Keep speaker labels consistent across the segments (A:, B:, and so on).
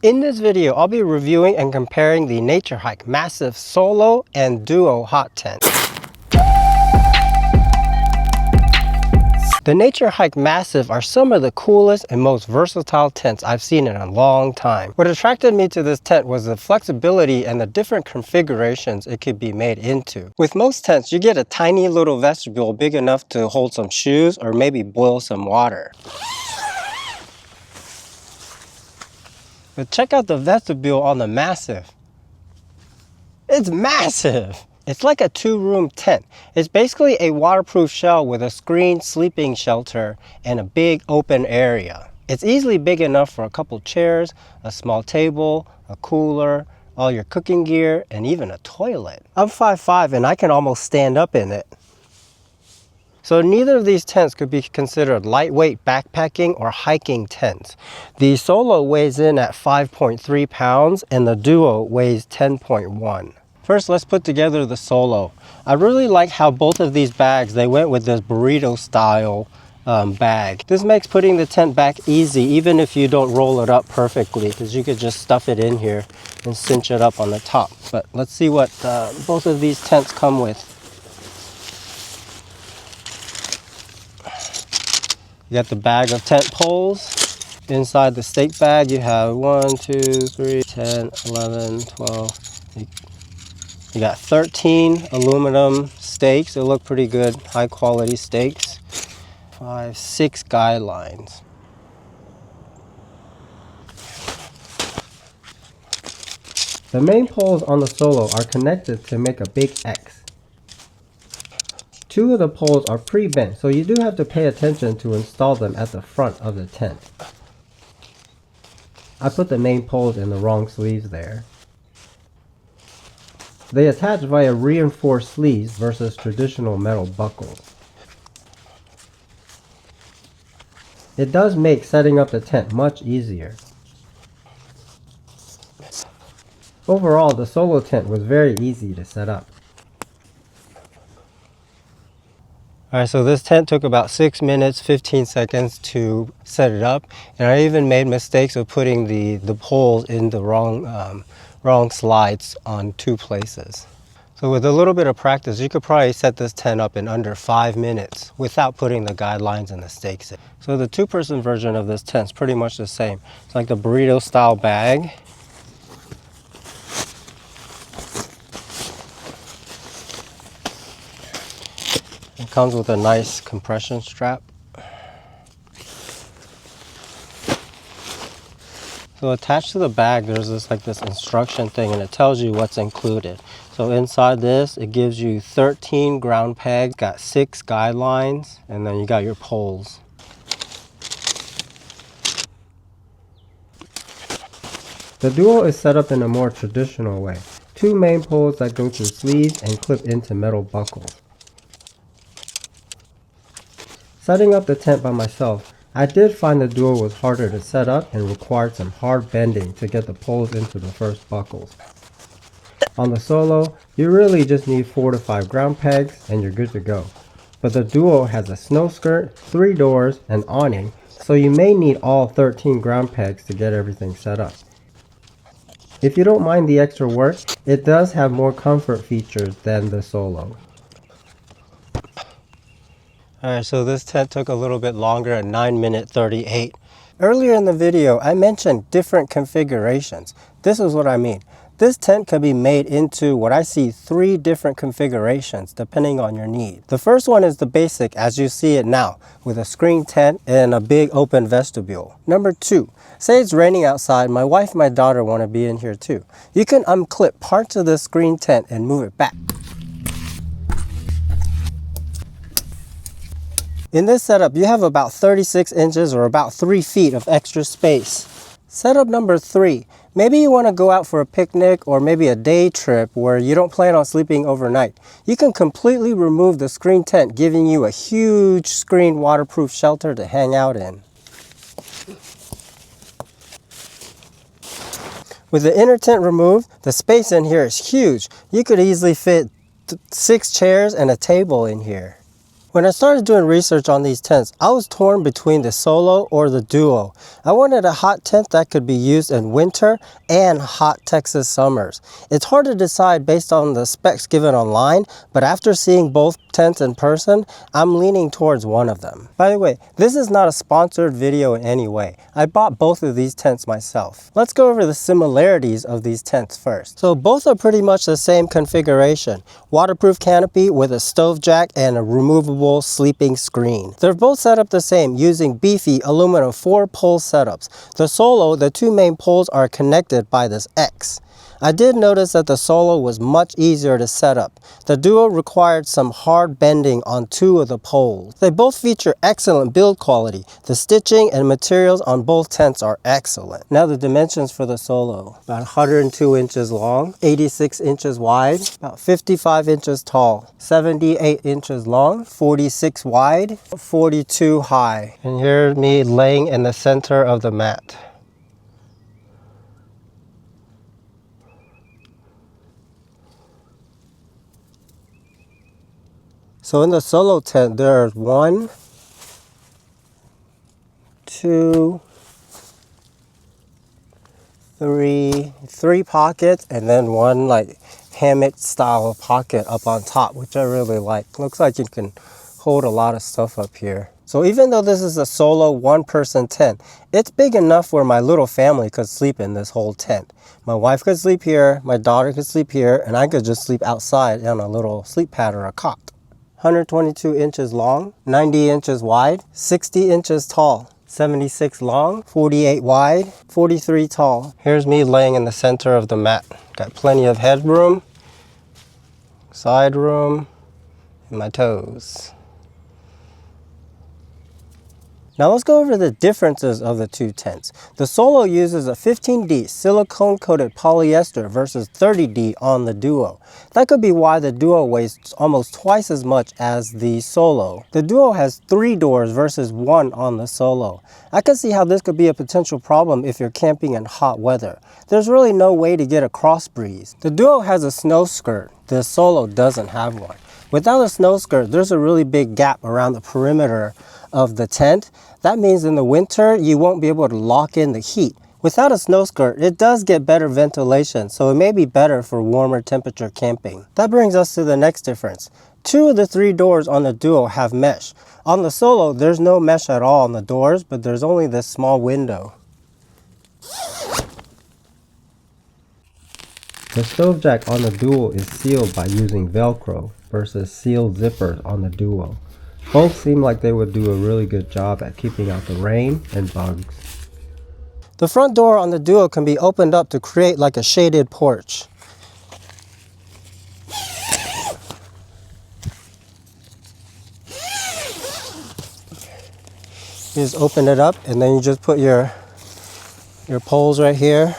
A: In this video, I'll be reviewing and comparing the Naturehike Massif Solo and Duo hot tent. The Naturehike Massif are some of the coolest and most versatile tents I've seen in a long time. What attracted me to this tent was the flexibility and the different configurations it could be made into. With most tents, you get a tiny little vestibule big enough to hold some shoes or maybe boil some water. But check out the vestibule on the Massif. It's massive! It's like a two-room tent. It's basically a waterproof shell with a screened sleeping shelter and a big open area. It's easily big enough for a couple chairs, a small table, a cooler, all your cooking gear, and even a toilet. I'm 5'5" and I can almost stand up in it. So neither of these tents could be considered lightweight backpacking or hiking tents. The Solo weighs in at 5.3 pounds and the Duo weighs 10.1. First, let's put together the Solo. I really like how both of these bags, they went with this burrito style bag. This makes putting the tent back easy even if you don't roll it up perfectly, because you could just stuff it in here and cinch it up on the top. But let's see what both of these tents come with. You got the bag of tent poles. Inside the stake bag, you have 1, 2, 3, 10, 11, 12. You got 13 aluminum stakes. They look pretty good, high quality stakes. 5, 6 guidelines. The main poles on the Solo are connected to make a big X. 2 of the poles are pre-bent, so you do have to pay attention to install them at the front of the tent. I put the main poles in the wrong sleeves there. They attach via reinforced sleeves versus traditional metal buckles. It does make setting up the tent much easier. Overall, the Solo tent was very easy to set up. Alright, so this tent took about 6 minutes, 15 seconds to set it up. And I even made mistakes of putting the poles in the wrong slides on 2 places. So with a little bit of practice, you could probably set this tent up in under 5 minutes without putting the guidelines and the stakes in. So the 2-person version of this tent is pretty much the same. It's like the burrito style bag. It comes with a nice compression strap. So attached to the bag, there's this instruction thing, and it tells you what's included. So inside this, it gives you 13 ground pegs, got 6 guidelines, and then you got your poles. The Duo is set up in a more traditional way. 2 main poles that go through sleeves and clip into metal buckles. Setting up the tent by myself, I did find the Duo was harder to set up and required some hard bending to get the poles into the first buckles. On the Solo, you really just need 4 to 5 ground pegs and you're good to go. But the Duo has a snow skirt, 3 doors, and awning, so you may need all 13 ground pegs to get everything set up. If you don't mind the extra work, it does have more comfort features than the Solo. Alright, so this tent took a little bit longer at 9:38. Earlier in the video, I mentioned different configurations. This is what I mean. This tent can be made into what I see 3 different configurations depending on your need. The first one is the basic as you see it now, with a screen tent and a big open vestibule. Number 2, say it's raining outside, my wife and my daughter want to be in here too. You can unclip parts of the screen tent and move it back. In this setup, you have about 36 inches or about 3 feet of extra space. Setup number 3. Maybe you want to go out for a picnic or maybe a day trip where you don't plan on sleeping overnight. You can completely remove the screen tent, giving you a huge screen waterproof shelter to hang out in. With the inner tent removed, the space in here is huge. You could easily fit 6 chairs and a table in here. When I started doing research on these tents, I was torn between the Solo or the Duo. I wanted a hot tent that could be used in winter and hot Texas summers. It's hard to decide based on the specs given online, but after seeing both tents in person, I'm leaning towards one of them. By the way, this is not a sponsored video in any way. I bought both of these tents myself. Let's go over the similarities of these tents first. So both are pretty much the same configuration. Waterproof canopy with a stove jack and a removable sleeping screen. They're both set up the same using beefy aluminum 4-pole setups. The Solo, the two main poles are connected by this X. I did notice that the Solo was much easier to set up. The Duo required some hard bending on 2 of the poles. They both feature excellent build quality. The stitching and materials on both tents are excellent. Now the dimensions for the Solo. About 102 inches long, 86 inches wide, about 55 inches tall, 78 inches long, 46 wide, 42 high. And here's me laying in the center of the mat. So in the Solo tent, there's 1, 2, 3 pockets, and then one like hammock style pocket up on top, which I really like. Looks like you can hold a lot of stuff up here. So even though this is a Solo 1-person tent, it's big enough where my little family could sleep in this whole tent. My wife could sleep here, my daughter could sleep here, and I could just sleep outside on a little sleep pad or a cot. 122 inches long, 90 inches wide, 60 inches tall, 76 long, 48 wide, 43 tall. Here's me laying in the center of the mat. Got plenty of headroom, side room, and my toes. Now let's go over the differences of the two tents. The Solo uses a 15D silicone coated polyester versus 30D on the Duo. That could be why the Duo weighs almost twice as much as the Solo. The Duo has 3 doors versus 1 on the Solo. I can see how this could be a potential problem if you're camping in hot weather. There's really no way to get a cross breeze. The Duo has a snow skirt. The Solo doesn't have one. Without a snow skirt, there's a really big gap around the perimeter of the tent. That means in the winter, you won't be able to lock in the heat. Without a snow skirt, it does get better ventilation, so it may be better for warmer temperature camping. That brings us to the next difference. 2 of the 3 doors on the Duo have mesh. On the Solo, there's no mesh at all on the doors, but there's only this small window. The stove jack on the Duo is sealed by using Velcro versus sealed zippers on the Duo. Both seem like they would do a really good job at keeping out the rain and bugs. The front door on the Duo can be opened up to create like a shaded porch. You just open it up and then you just put your poles right here.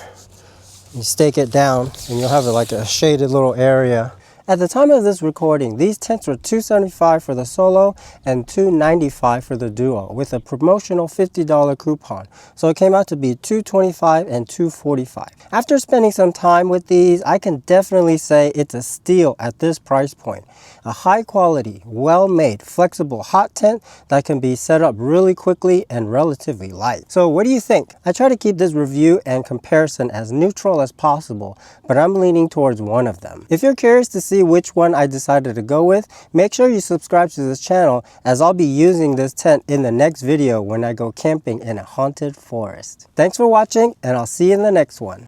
A: You stake it down and you'll have like a shaded little area. At the time of this recording, these tents were $275 for the Solo and $295 for the Duo with a promotional $50 coupon. So it came out to be $225 and $245. After spending some time with these, I can definitely say it's a steal at this price point. A high quality, well-made, flexible hot tent that can be set up really quickly and relatively light. So what do you think? I try to keep this review and comparison as neutral as possible, but I'm leaning towards one of them. If you're curious to see which one I decided to go with, make sure you subscribe to this channel as I'll be using this tent in the next video when I go camping in a haunted forest. Thanks for watching and I'll see you in the next one.